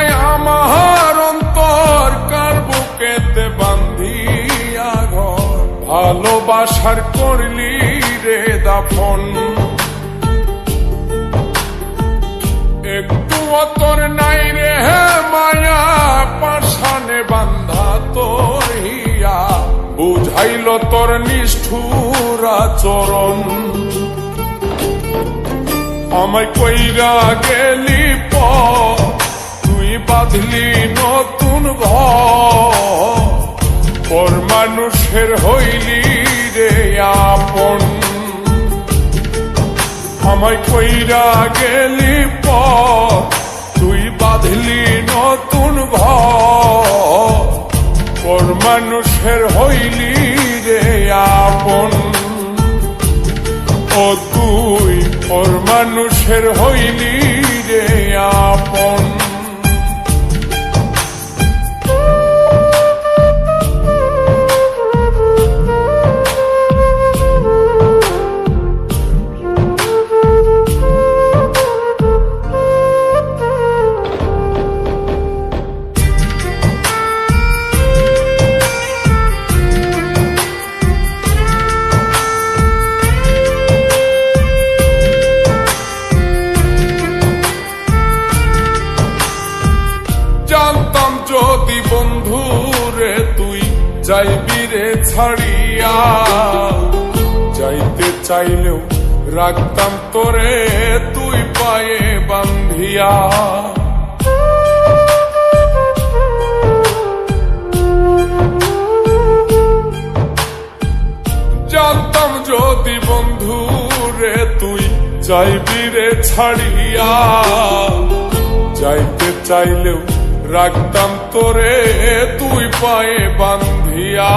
তাই আমার অন্তর কার বুকেতে বান্ধিয়া ঘর, ভালোবাসার করলি রে দাফন। একটু তোর নাই রে মায়া, পাশানে বান্ধা তোর হিয়া, বুঝাইল তোর নিষ্ঠুর আচরণ। আমায় কইরা গেলি তুই বাঁধলি নতুন ঘর, পর মানুষের হইলি রে আপন। আমায় কইরা গেলি তুই বাঁধলি নতুন ঘর, পর মানুষের হইলি রে আপন। ও তুই পর মানুষের হইলি রে আপন। জানতাম যদি বন্ধু রে তুই যাইবি রে ছাড়িয়া, যাইতে চাইলেও রাখতাম তোরে তুই পায়ে বান্ধিয়া। জানতাম যদি বন্ধু রে তুই যাইবি রে ছাড়িয়া, যাইতে চাইলেও রাখতাম তোরে তুই পায়ে বান্ধিয়া।